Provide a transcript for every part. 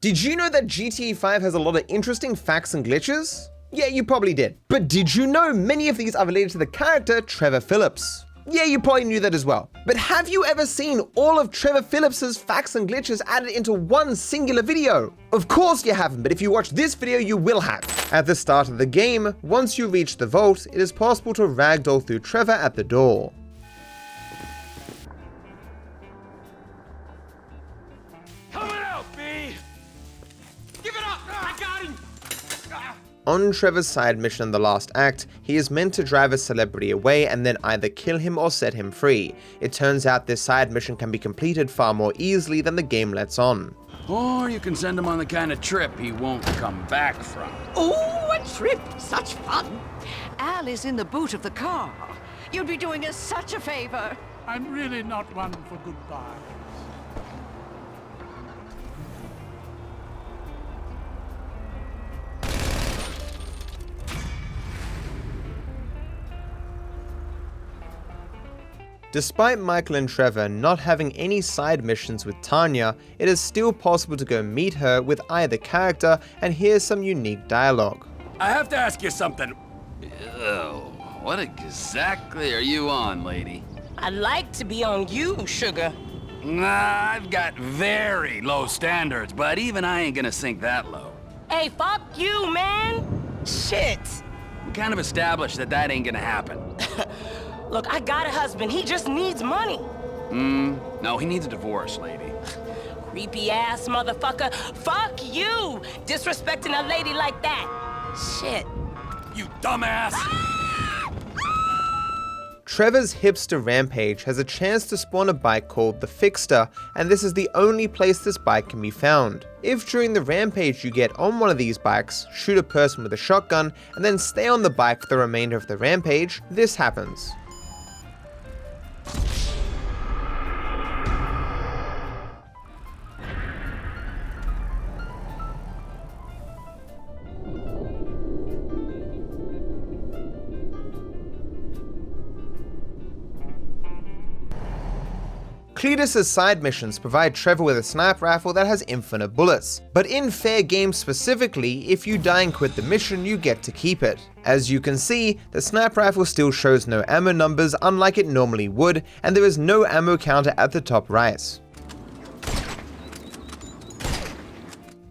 Did you know that GTA 5 has a lot of interesting facts and glitches? Yeah, you probably did. But did you know many of these are related to the character Trevor Phillips? Yeah, you probably knew that as well. But have you ever seen all of Trevor Phillips's facts and glitches added into one singular video? Of course you haven't, but if you watch this video, you will have. At the start of the game, once you reach the vault, it is possible to ragdoll through Trevor at the door. On Trevor's side mission in the last act, he is meant to drive a celebrity away and then either kill him or set him free. It turns out this side mission can be completed far more easily than the game lets on. Or you can send him on the kind of trip he won't come back from. Oh, a trip! Such fun! Al is in the boot of the car. You'd be doing us such a favor. I'm really not one for goodbyes. Despite Michael and Trevor not having any side missions with Tanya, it is still possible to go meet her with either character and hear some unique dialogue. I have to ask you something. Ew, what exactly are you on, lady? I'd like to be on you, sugar. Nah, I've got very low standards, but even I ain't gonna sink that low. Hey, fuck you, man! Shit! We kind of established that ain't gonna happen. Look, I got a husband. He just needs money. No, he needs a divorce, lady. Creepy ass motherfucker. Fuck you! Disrespecting a lady like that. Shit. You dumbass! Trevor's hipster rampage has a chance to spawn a bike called the Fixter, and this is the only place this bike can be found. If during the rampage you get on one of these bikes, shoot a person with a shotgun, and then stay on the bike for the remainder of the rampage, this happens. Cletus's side missions provide Trevor with a sniper rifle that has infinite bullets, but in fair game specifically, if you die and quit the mission, you get to keep it. As you can see, the sniper rifle still shows no ammo numbers unlike it normally would, and there is no ammo counter at the top right.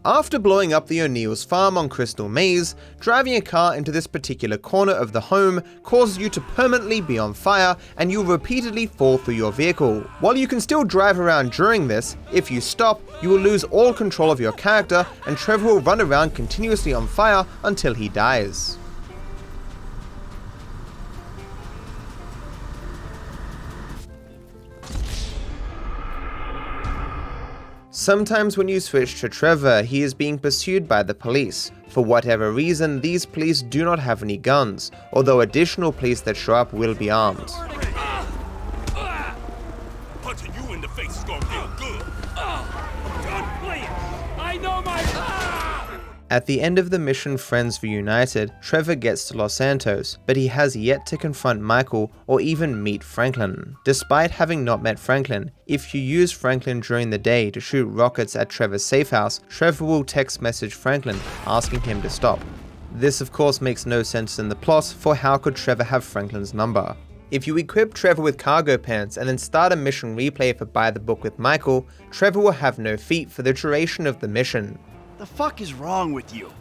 After blowing up the O'Neill's farm on Crystal Maze, driving a car into this particular corner of the home causes you to permanently be on fire and you'll repeatedly fall through your vehicle. While you can still drive around during this, if you stop, you will lose all control of your character and Trevor will run around continuously on fire until he dies. Sometimes when you switch to Trevor, he is being pursued by the police. For whatever reason, these police do not have any guns, although additional police that show up will be armed. Punching you in the face is gonna feel good. I'm done playing. I know my... At the end of the mission Friends Reunited, Trevor gets to Los Santos, but he has yet to confront Michael or even meet Franklin. Despite having not met Franklin, if you use Franklin during the day to shoot rockets at Trevor's safe house, Trevor will text message Franklin asking him to stop. This of course makes no sense in the plot, for how could Trevor have Franklin's number? If you equip Trevor with cargo pants and then start a mission replay for Buy the Book with Michael, Trevor will have no feet for the duration of the mission. The fuck is wrong with you?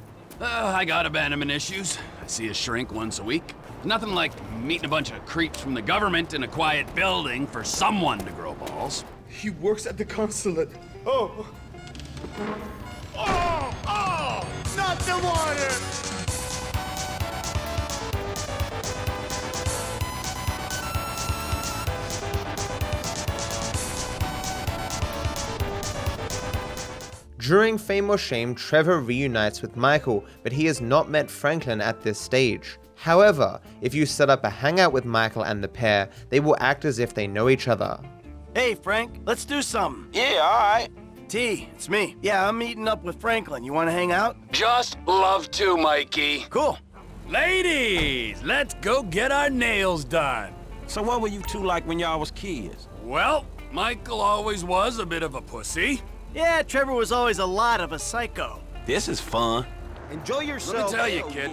I got abandonment issues. I see a shrink once a week. Nothing like meeting a bunch of creeps from the government in a quiet building for someone to grow balls. He works at the consulate. Oh! Oh! Not the water! During Fame or Shame, Trevor reunites with Michael, but he has not met Franklin at this stage. However, if you set up a hangout with Michael and the pair, they will act as if they know each other. Hey, Frank, let's do something. Yeah, alright. T, it's me. Yeah, I'm meeting up with Franklin. You want to hang out? Just love to, Mikey. Cool. Ladies, let's go get our nails done. So what were you two like when y'all was kids? Well, Michael always was a bit of a pussy. Yeah, Trevor was always a lot of a psycho. This is fun. Enjoy Let yourself. me tell you, kid,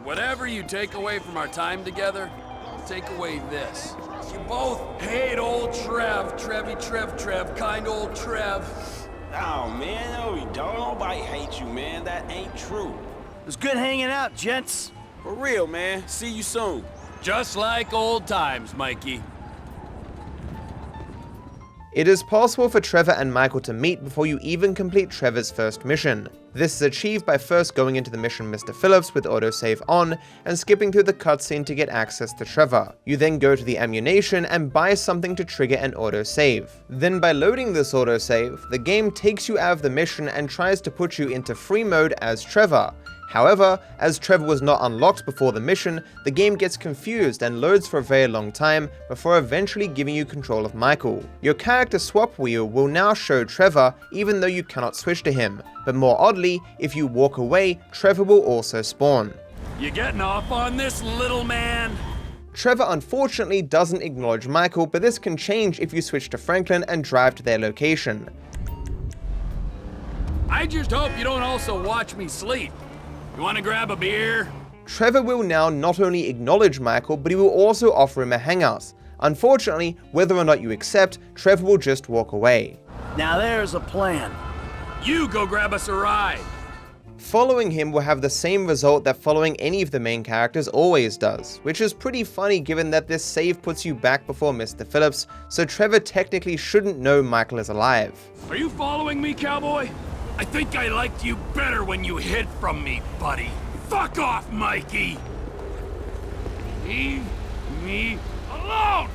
whatever you take away from our time together, take away this. You both hate old Trev, Trev, kind old Trev. Oh, man, no, we don't. Nobody hates you, man. That ain't true. It was good hanging out, gents. For real, man. See you soon. Just like old times, Mikey. It is possible for Trevor and Michael to meet before you even complete Trevor's first mission. This is achieved by first going into the mission Mr. Phillips with autosave on and skipping through the cutscene to get access to Trevor. You then go to the ammunition and buy something to trigger an autosave. Then by loading this autosave, the game takes you out of the mission and tries to put you into free mode as Trevor. However, as Trevor was not unlocked before the mission, the game gets confused and loads for a very long time before eventually giving you control of Michael. Your character swap wheel will now show Trevor even though you cannot switch to him, but more oddly, if you walk away, Trevor will also spawn. You getting off on this, little man? Trevor unfortunately doesn't acknowledge Michael, but this can change if you switch to Franklin and drive to their location. I just hope you don't also watch me sleep. You wanna grab a beer? Trevor will now not only acknowledge Michael, but he will also offer him a hangout. Unfortunately, whether or not you accept, Trevor will just walk away. Now there's a plan. You go grab us a ride. Following him will have the same result that following any of the main characters always does, which is pretty funny given that this save puts you back before Mr. Phillips, so Trevor technically shouldn't know Michael is alive. Are you following me, cowboy? I think I liked you better when you hid from me, buddy. Fuck off, Mikey! Leave me alone!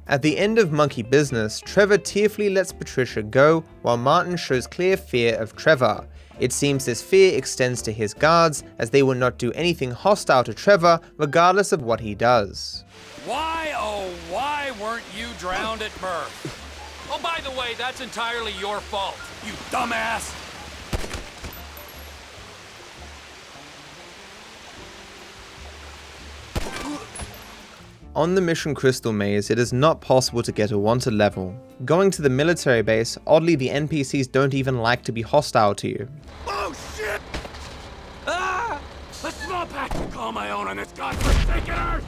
At the end of Monkey Business, Trevor tearfully lets Patricia go, while Martin shows clear fear of Trevor. It seems this fear extends to his guards, as they will not do anything hostile to Trevor, regardless of what he does. Why, oh, why weren't you drowned at birth? Oh, by the way, that's entirely your fault, you dumbass! On the Mission Crystal Maze, it is not possible to get a wanted level. Going to the military base, oddly the NPCs don't even like to be hostile to you. Oh, shit! Ah! A small pack to call my own on this godforsaken earth!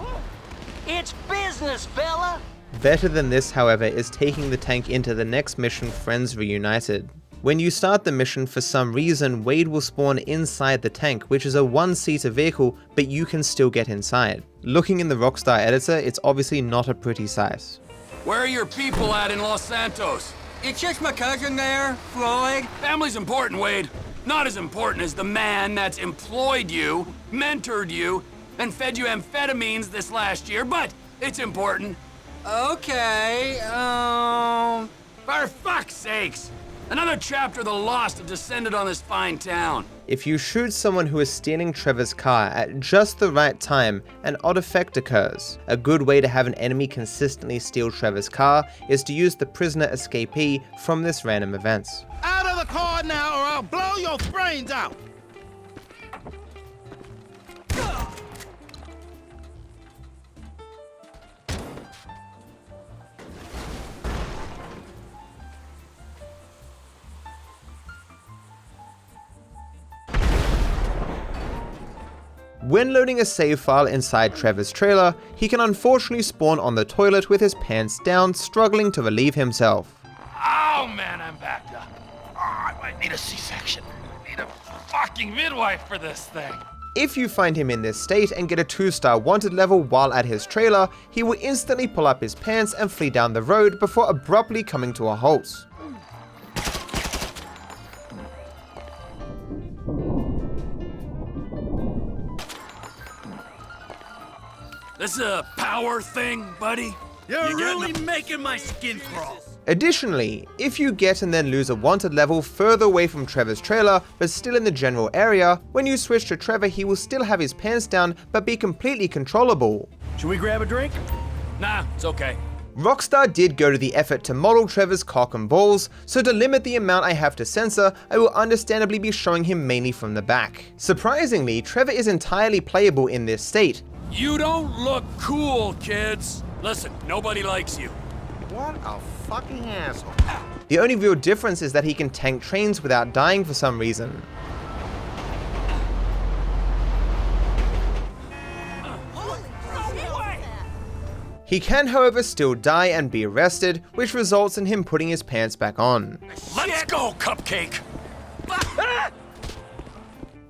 It's business, fella! Better than this, however, is taking the tank into the next mission, Friends Reunited. When you start the mission, for some reason, Wade will spawn inside the tank, which is a one-seater vehicle, but you can still get inside. Looking in the Rockstar editor, it's obviously not a pretty sight. Where are your people at in Los Santos? It's just my cousin there, Floyd. Family's important, Wade. Not as important as the man that's employed you, mentored you, and fed you amphetamines this last year, but it's important. Okay, For fuck's sakes! Another chapter of the lost have descended on this fine town. If you shoot someone who is stealing Trevor's car at just the right time, an odd effect occurs. A good way to have an enemy consistently steal Trevor's car is to use the prisoner escapee from this random event. Out of the car now or I'll blow your brains out! When loading a save file inside Trevor's trailer, he can unfortunately spawn on the toilet with his pants down, struggling to relieve himself. Oh man, I'm backed up. Oh, I might need a C-section. I need a fucking midwife for this thing. If you find him in this state and get a 2-star wanted level while at his trailer, he will instantly pull up his pants and flee down the road before abruptly coming to a halt. This is a power thing, buddy? You're really making my skin crawl. Additionally, if you get and then lose a wanted level further away from Trevor's trailer, but still in the general area, when you switch to Trevor he will still have his pants down, but be completely controllable. Should we grab a drink? Nah, it's okay. Rockstar did go to the effort to model Trevor's cock and balls, so to limit the amount I have to censor, I will understandably be showing him mainly from the back. Surprisingly, Trevor is entirely playable in this state. You don't look cool, kids. Listen, nobody likes you. What a fucking asshole. The only real difference is that he can tank trains without dying for some reason. He can, however, still die and be arrested, which results in him putting his pants back on. Let's go, Cupcake!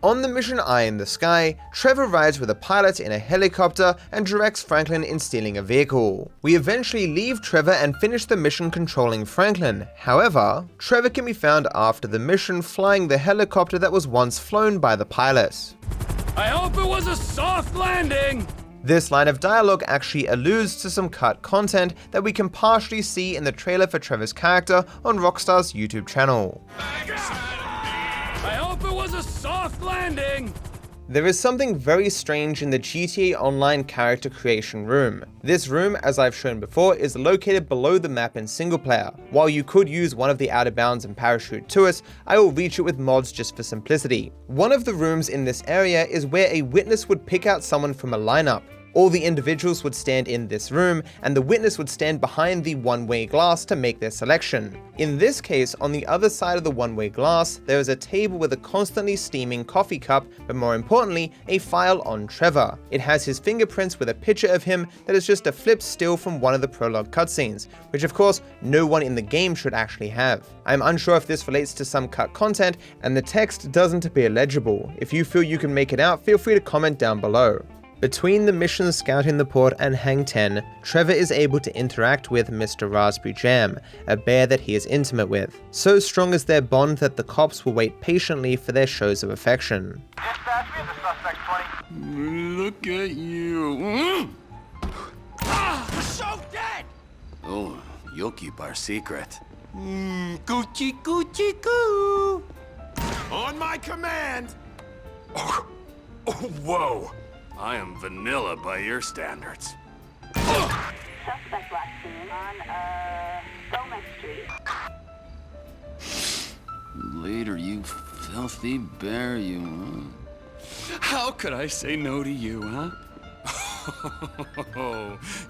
On the mission Eye in the Sky, Trevor rides with a pilot in a helicopter and directs Franklin in stealing a vehicle. We eventually leave Trevor and finish the mission controlling Franklin. However, Trevor can be found after the mission flying the helicopter that was once flown by the pilot. I hope it was a soft landing! This line of dialogue actually alludes to some cut content that we can partially see in the trailer for Trevor's character on Rockstar's YouTube channel. I hope it was a soft landing! There is something very strange in the GTA Online character creation room. This room, as I've shown before, is located below the map in single player. While you could use one of the out of bounds and parachute to it, I will reach it with mods just for simplicity. One of the rooms in this area is where a witness would pick out someone from a lineup. All the individuals would stand in this room, and the witness would stand behind the one-way glass to make their selection. In this case, on the other side of the one-way glass, there is a table with a constantly steaming coffee cup, but more importantly, a file on Trevor. It has his fingerprints with a picture of him that is just a flip still from one of the prologue cutscenes, which of course, no one in the game should actually have. I'm unsure if this relates to some cut content, and the text doesn't appear legible. If you feel you can make it out, feel free to comment down below. Between the missions scouting the port and Hang 10, Trevor is able to interact with Mr. Raspberry Jam, a bear that he is intimate with. So strong is their bond that the cops will wait patiently for their shows of affection. Dispatch, we have the suspect 20. Look at you. So dead! Oh, you'll keep our secret. Coochie coochie coo! On my command! Oh, whoa! I am vanilla by your standards. Suspect last seen on, Gomez Street. Later, you filthy bear, you, huh? How could I say no to you, huh?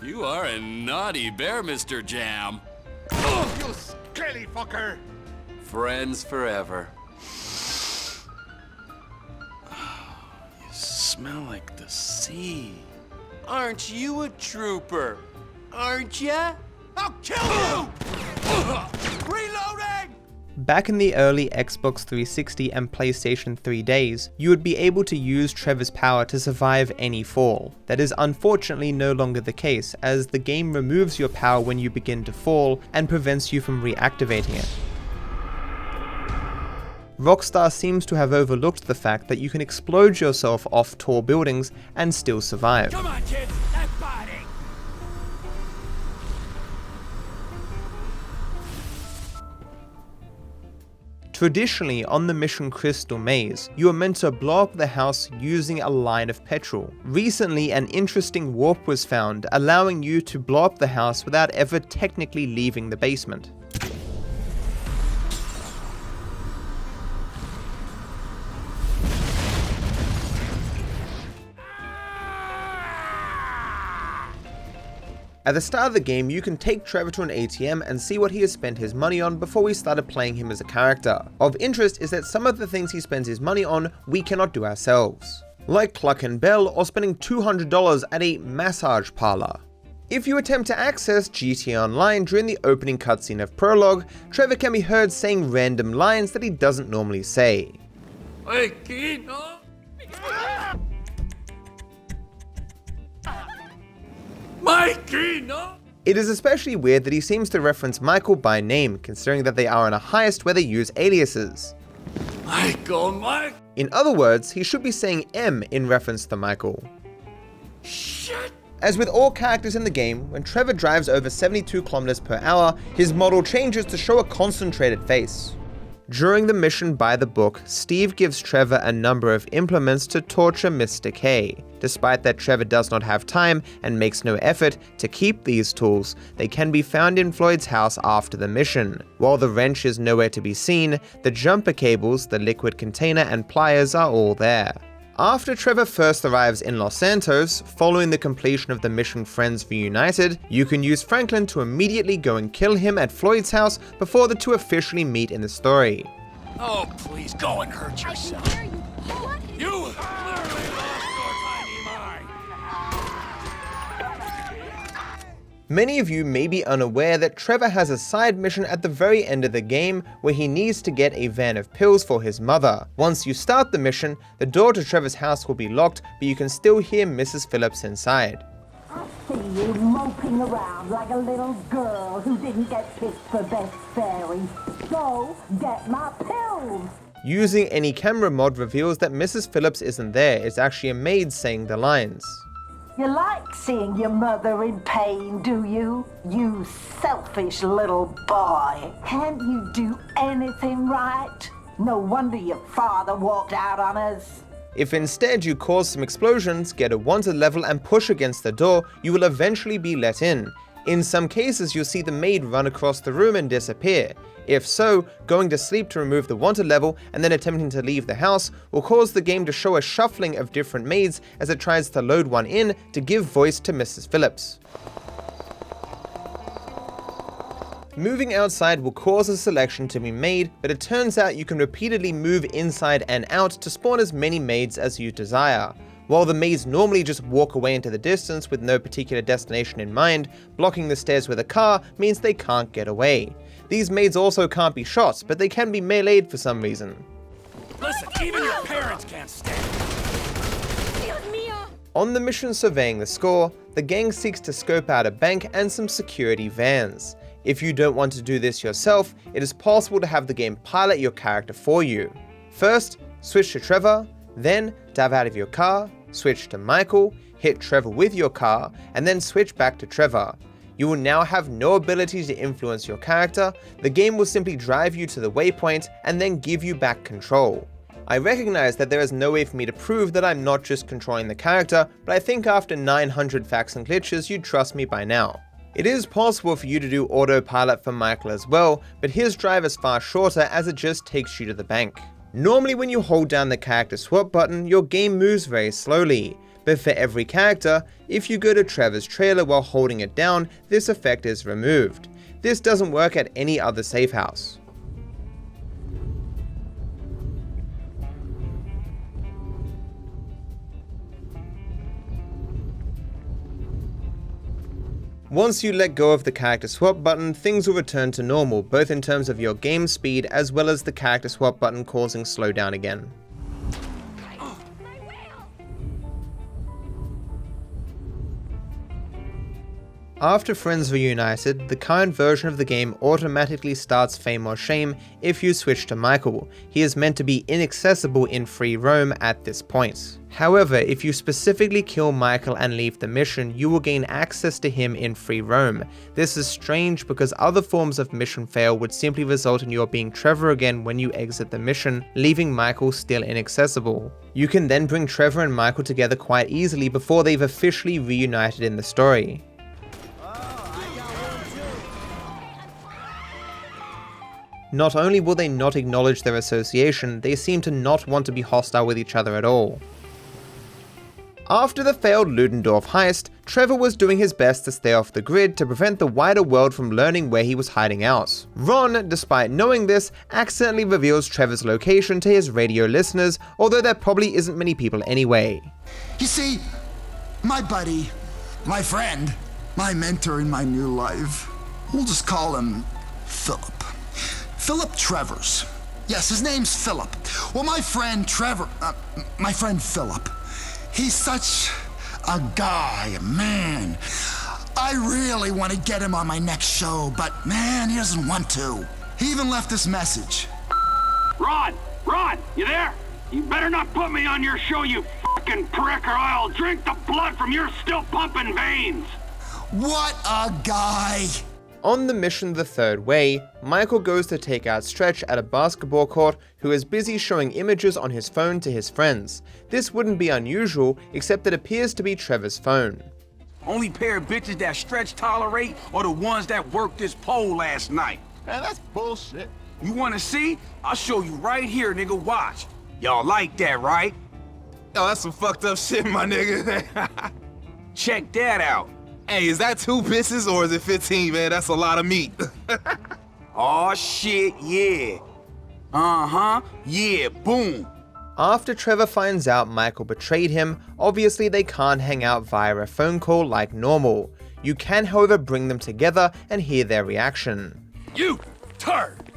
You are a naughty bear, Mr. Jam. You skelly fucker! Friends forever. Smell like the sea. Aren't you a trooper? Aren't ya? I'll kill you! Reloading! Back in the early Xbox 360 and PlayStation 3 days, you would be able to use Trevor's power to survive any fall. That is unfortunately no longer the case, as the game removes your power when you begin to fall and prevents you from reactivating it. Rockstar seems to have overlooked the fact that you can explode yourself off tall buildings and still survive. Come on, kids, that body! Traditionally, on the mission Crystal Maze, you are meant to blow up the house using a line of petrol. Recently, an interesting warp was found, allowing you to blow up the house without ever technically leaving the basement. At the start of the game, you can take Trevor to an ATM and see what he has spent his money on before we started playing him as a character. Of interest is that some of the things he spends his money on, we cannot do ourselves. Like Cluck and Bell or spending $200 at a massage parlor. If you attempt to access GTA Online during the opening cutscene of Prologue, Trevor can be heard saying random lines that he doesn't normally say. Hey, kid, no? Mikey, no! It is especially weird that he seems to reference Michael by name, considering that they are on a heist where they use aliases. Michael, Mike! In other words, he should be saying M in reference to Michael. Shit! As with all characters in the game, when Trevor drives over 72 kilometers per hour, his model changes to show a concentrated face. During the mission by the book, Steve gives Trevor a number of implements to torture Mr. K. Despite that Trevor does not have time and makes no effort to keep these tools, they can be found in Floyd's house after the mission. While the wrench is nowhere to be seen, the jumper cables, the liquid container and pliers are all there. After Trevor first arrives in Los Santos, following the completion of the mission Friends Reunited, you can use Franklin to immediately go and kill him at Floyd's house before the two officially meet in the story. Oh, please, go and hurt yourself. You literally lost your tiny mind. Many of you may be unaware that Trevor has a side mission at the very end of the game where he needs to get a van of pills for his mother. Once you start the mission, the door to Trevor's house will be locked, but you can still hear Mrs. Phillips inside. I see you moping around like a little girl who didn't get picked for best fairy. Go get my pills! Using any camera mod reveals that Mrs. Phillips isn't there, it's actually a maid saying the lines. You like seeing your mother in pain, do you? You selfish little boy. Can't you do anything right? No wonder your father walked out on us. If instead you cause some explosions, get a wanted level and push against the door, you will eventually be let in. In some cases, you'll see the maid run across the room and disappear. If so, going to sleep to remove the wanted level and then attempting to leave the house will cause the game to show a shuffling of different maids as it tries to load one in to give voice to Mrs. Phillips. Moving outside will cause a selection to be made, but it turns out you can repeatedly move inside and out to spawn as many maids as you desire. While the maids normally just walk away into the distance with no particular destination in mind, blocking the stairs with a car means they can't get away. These maids also can't be shot, but they can be meleeed for some reason. Listen, even your parents can't stand it. On the mission surveying the score, the gang seeks to scope out a bank and some security vans. If you don't want to do this yourself, it is possible to have the game pilot your character for you. First, switch to Trevor, then dive out of your car, switch to Michael, hit Trevor with your car, and then switch back to Trevor. You will now have no ability to influence your character, the game will simply drive you to the waypoint and then give you back control. I recognize that there is no way for me to prove that I'm not just controlling the character, but I think after 900 facts and glitches you'd trust me by now. It is possible for you to do autopilot for Michael as well, but his drive is far shorter as it just takes you to the bank. Normally when you hold down the character swap button, your game moves very slowly. But for every character, if you go to Trevor's trailer while holding it down, this effect is removed. This doesn't work at any other safe house. Once you let go of the character swap button, things will return to normal, both in terms of your game speed as well as the character swap button causing slowdown again. After Friends Reunited, the current version of the game automatically starts Fame or Shame if you switch to Michael. He is meant to be inaccessible in free roam at this point. However, if you specifically kill Michael and leave the mission, you will gain access to him in free roam. This is strange because other forms of mission fail would simply result in your being Trevor again when you exit the mission, leaving Michael still inaccessible. You can then bring Trevor and Michael together quite easily before they've officially reunited in the story. Not only will they not acknowledge their association, they seem to not want to be hostile with each other at all. After the failed Ludendorff heist, Trevor was doing his best to stay off the grid to prevent the wider world from learning where he was hiding out. Ron, despite knowing this, accidentally reveals Trevor's location to his radio listeners, although there probably isn't many people anyway. You see, my buddy, my friend, my mentor in my new life, we'll just call him Philip. Philip Trevors. Yes, his name's Philip. Well, my friend Philip, he's such a guy, a man. I really want to get him on my next show, but man, he doesn't want to. He even left this message. Ron, you there? You better not put me on your show, you fucking prick, or I'll drink the blood from your still pumping veins. What a guy. On the mission The Third Way, Michael goes to take out Stretch at a basketball court who is busy showing images on his phone to his friends. This wouldn't be unusual, except it appears to be Trevor's phone. Only pair of bitches that Stretch tolerate are the ones that worked this pole last night. Man, that's bullshit. You wanna see? I'll show you right here, nigga, watch. Y'all like that, right? Oh, that's some fucked up shit, my nigga. Check that out. Hey, is that 2 pieces or is it 15, man? That's a lot of meat. Oh shit, yeah. Yeah, boom. After Trevor finds out Michael betrayed him, obviously they can't hang out via a phone call like normal. You can, however, bring them together and hear their reaction. You turd!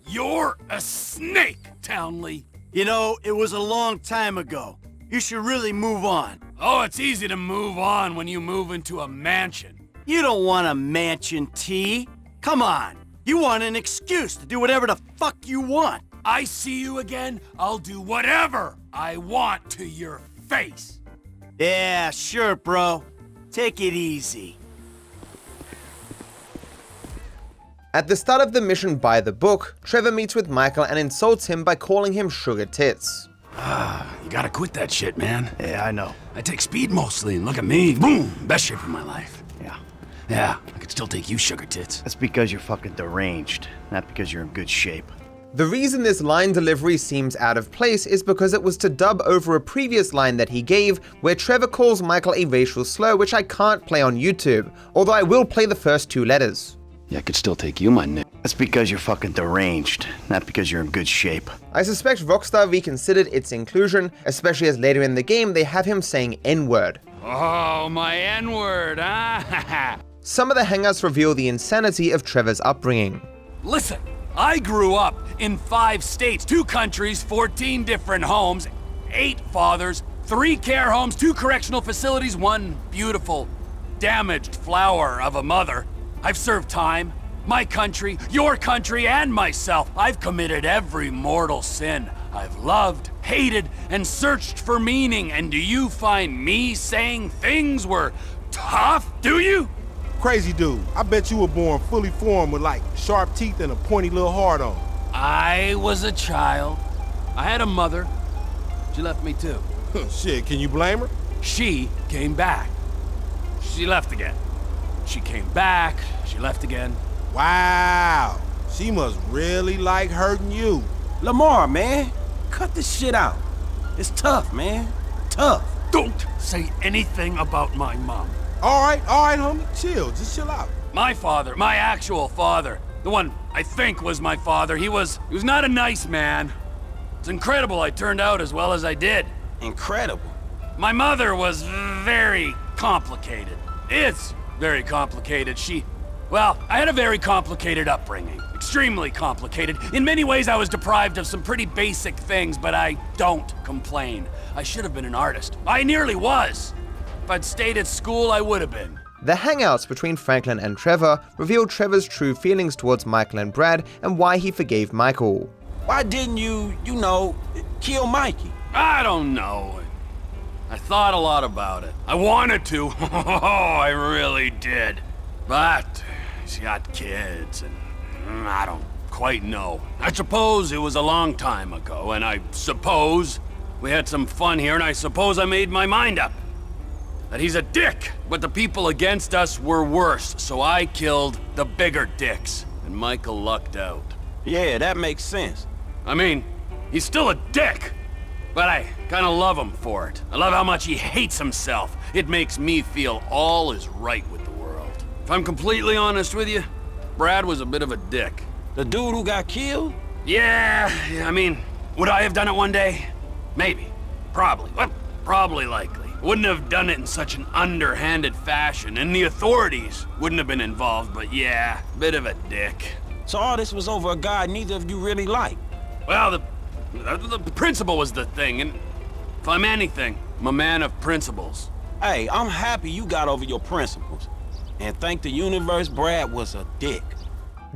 You're a snake, Townley. You know, it was a long time ago. You should really move on. Oh, it's easy to move on when you move into a mansion. You don't want a mansion, T. Come on. You want an excuse to do whatever the fuck you want. I see you again, I'll do whatever I want to your face. Yeah, sure, bro. Take it easy. At the start of the mission by the book, Trevor meets with Michael and insults him by calling him sugar tits. You gotta quit that shit, man. Yeah, I know. I take speed mostly, and look at me. Boom! Best shape of my life. Yeah, I could still take you, sugar tits. That's because you're fucking deranged, not because you're in good shape. The reason this line delivery seems out of place is because it was to dub over a previous line that he gave, where Trevor calls Michael a racial slur, which I can't play on YouTube, although I will play the first 2 letters. Yeah, I could still take you, my nigga. That's because you're fucking deranged, not because you're in good shape. I suspect Rockstar reconsidered its inclusion, especially as later in the game they have him saying N-word. Oh, my N-word, huh? Some of the hangouts reveal the insanity of Trevor's upbringing. Listen, I grew up in 5 states, 2 countries, 14 different homes, 8 fathers, 3 care homes, 2 correctional facilities, 1 beautiful, damaged flower of a mother. I've served time. My country, your country, and myself. I've committed every mortal sin. I've loved, hated, and searched for meaning. And do you find me saying things were tough, do you? Crazy dude. I bet you were born fully formed with like sharp teeth and a pointy little heart on. I was a child. I had a mother. She left me too. Shit, can you blame her? She came back. She left again. She came back. She left again. Wow. She must really like hurting you. Lamar, man. Cut this shit out. It's tough, man. Tough. Don't say anything about my mom. All right, homie. Chill. Just chill out. My father, my actual father, the one I think was my father, he was not a nice man. It's incredible I turned out as well as I did. Incredible. My mother was very complicated. It's very complicated. I had a very complicated upbringing. Extremely complicated. In many ways, I was deprived of some pretty basic things, but I don't complain. I should have been an artist. I nearly was. If I'd stayed at school, I would have been. The hangouts between Franklin and Trevor reveal Trevor's true feelings towards Michael and Brad and why he forgave Michael. Why didn't you kill Mikey? I don't know. I thought a lot about it. I wanted to. I really did. But he's got kids, and I don't quite know. I suppose it was a long time ago, and I suppose we had some fun here, and I suppose I made my mind up. That he's a dick, but the people against us were worse, so I killed the bigger dicks, and Michael lucked out. Yeah, that makes sense. I mean, he's still a dick, but I kinda love him for it. I love how much he hates himself. It makes me feel all is right with the world. If I'm completely honest with you, Brad was a bit of a dick. The dude who got killed? Yeah, I mean, would I have done it one day? Maybe. Probably. Well, probably likely. Wouldn't have done it in such an underhanded fashion, and the authorities wouldn't have been involved, but yeah, bit of a dick. So all this was over a guy neither of you really liked? Well, the principle was the thing, and if I'm anything, I'm a man of principles. Hey, I'm happy you got over your principles. And thank the universe Brad was a dick.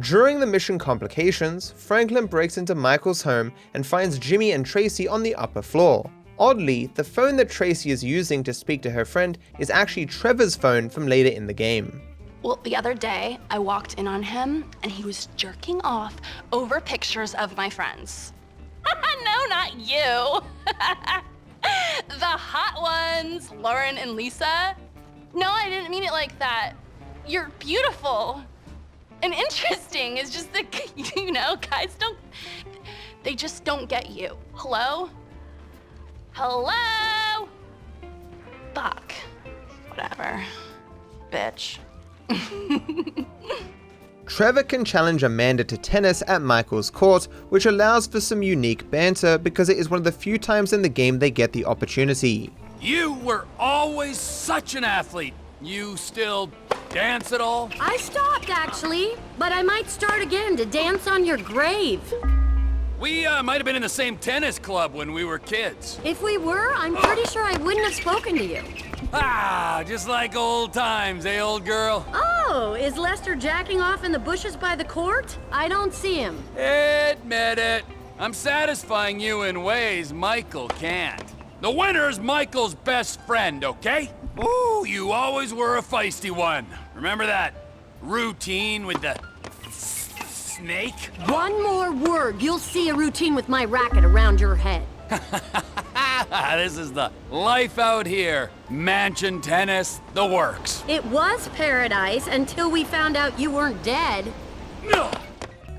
During the mission complications, Franklin breaks into Michael's home and finds Jimmy and Tracy on the upper floor. Oddly, the phone that Tracy is using to speak to her friend is actually Trevor's phone from later in the game. Well, the other day, I walked in on him, and he was jerking off over pictures of my friends. No, not you. The hot ones, Lauren and Lisa. No, I didn't mean it like that. You're beautiful and interesting. It's just that, guys they just don't get you. Hello? Hello? Fuck. Whatever. Bitch. Trevor can challenge Amanda to tennis at Michael's court, which allows for some unique banter because it is one of the few times in the game they get the opportunity. You were always such an athlete. You still dance at all? I stopped, actually, but I might start again to dance on your grave. We might have been in the same tennis club when we were kids. If we were, I'm pretty sure I wouldn't have spoken to you. Ah, just like old times, eh, old girl? Oh, is Lester jacking off in the bushes by the court? I don't see him. Admit it. I'm satisfying you in ways Michael can't. The winner's Michael's best friend, okay? Ooh, you always were a feisty one. Remember that routine with the snake? One more word, you'll see a routine with my racket around your head. This is the life out here. Mansion, tennis, the works. It was paradise until we found out you weren't dead. No.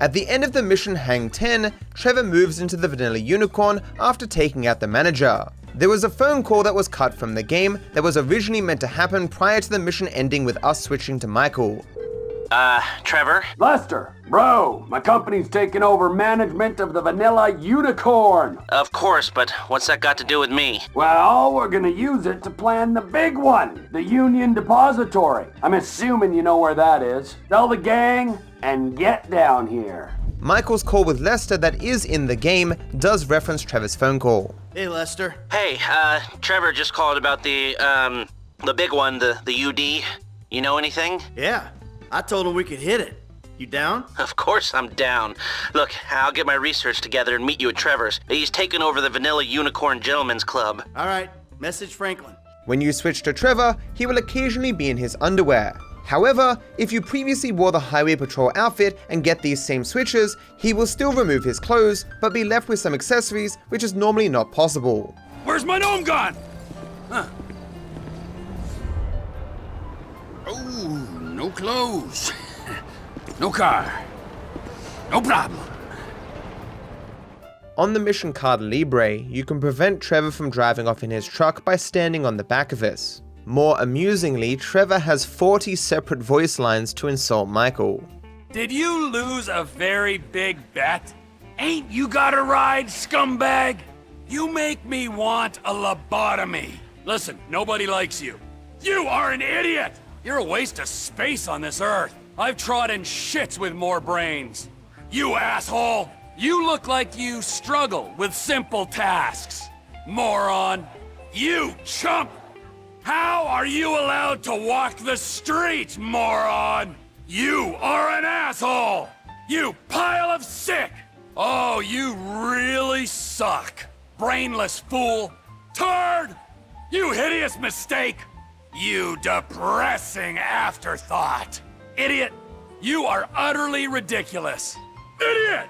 At the end of the mission Hang 10, Trevor moves into the vanilla unicorn after taking out the manager. There was a phone call that was cut from the game that was originally meant to happen prior to the mission ending with us switching to Michael. Trevor? Lester, bro, my company's taking over management of the Vanilla Unicorn. Of course, but what's that got to do with me? Well, we're gonna use it to plan the big one, the Union Depository. I'm assuming you know where that is. Tell the gang and get down here. Michael's call with Lester that is in the game does reference Trevor's phone call. Hey, Lester. Hey, Trevor just called about the big one, the UD. You know anything? Yeah. I told him we could hit it. You down? Of course I'm down. Look, I'll get my research together and meet you at Trevor's. He's taking over the Vanilla Unicorn Gentlemen's Club. All right, message Franklin. When you switch to Trevor, he will occasionally be in his underwear. However, if you previously wore the Highway Patrol outfit and get these same switches, he will still remove his clothes, but be left with some accessories, which is normally not possible. Where's my gnome gone? Huh. Oh, no clothes. No car. No problem. On the mission card Libre, you can prevent Trevor from driving off in his truck by standing on the back of it. More amusingly, Trevor has 40 separate voice lines to insult Michael. Did you lose a very big bet? Ain't you got a ride, scumbag? You make me want a lobotomy. Listen, nobody likes you. You are an idiot! You're a waste of space on this earth. I've trodden shits with more brains. You asshole! You look like you struggle with simple tasks. Moron! You chump! How are you allowed to walk the streets, moron? You are an asshole! You pile of sick! Oh, you really suck. Brainless fool. Turd! You hideous mistake! You depressing afterthought! Idiot! You are utterly ridiculous! Idiot!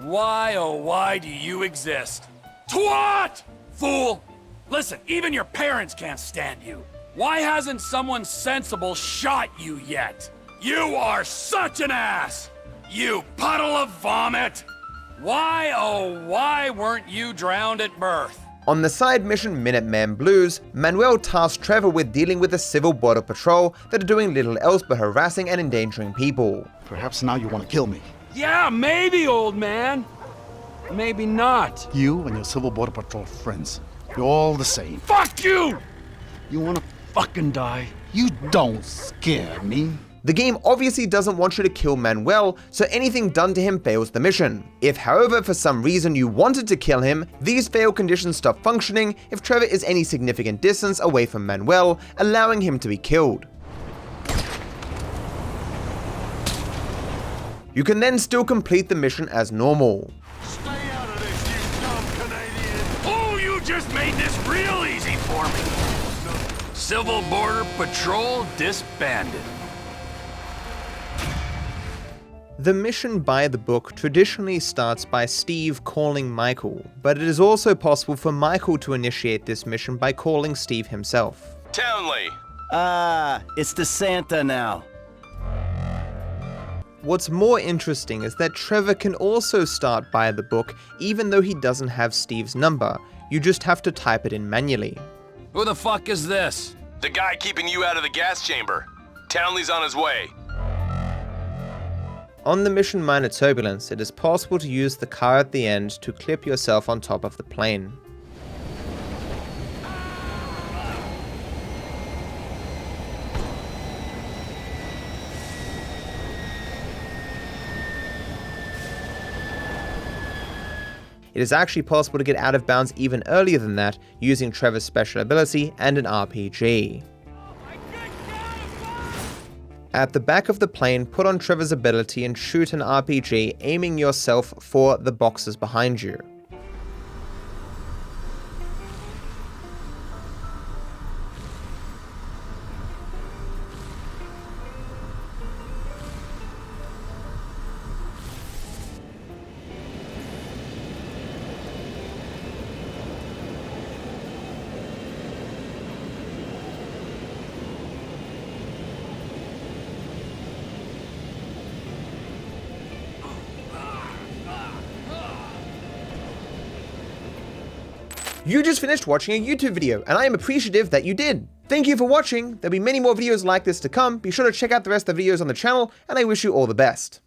Why, oh why do you exist? Twat! Fool! Listen, even your parents can't stand you. Why hasn't someone sensible shot you yet? You are such an ass! You puddle of vomit! Why, oh why weren't you drowned at birth? On the side mission Minuteman Blues, Manuel tasks Trevor with dealing with the Civil Border Patrol that are doing little else but harassing and endangering people. Perhaps now you want to kill me. Yeah, maybe, old man. Maybe not. You and your Civil Border Patrol friends, you're all the same. Fuck you! You want to fucking die? You don't scare me. The game obviously doesn't want you to kill Manuel, so anything done to him fails the mission. If, however, for some reason you wanted to kill him, these fail conditions stop functioning if Trevor is any significant distance away from Manuel, allowing him to be killed. You can then still complete the mission as normal. Stay out of this, you dumb Canadian! Oh, you just made this real easy for me! Civil Border Patrol disbanded. The mission by the book traditionally starts by Steve calling Michael, but it is also possible for Michael to initiate this mission by calling Steve himself. Townley! It's the Santa now. What's more interesting is that Trevor can also start by the book even though he doesn't have Steve's number. you just have to type it in manually. Who the fuck is this? The guy keeping you out of the gas chamber. Townley's on his way. On the mission minor Turbulence, it is possible to use the car at the end to clip yourself on top of the plane. It is actually possible to get out of bounds even earlier than that using Trevor's special ability and an RPG. At the back of the plane, put on Trevor's ability and shoot an RPG, aiming yourself for the boxes behind you. You just finished watching a YouTube video, and I am appreciative that you did. Thank you for watching. There'll be many more videos like this to come. Be sure to check out the rest of the videos on the channel, and I wish you all the best.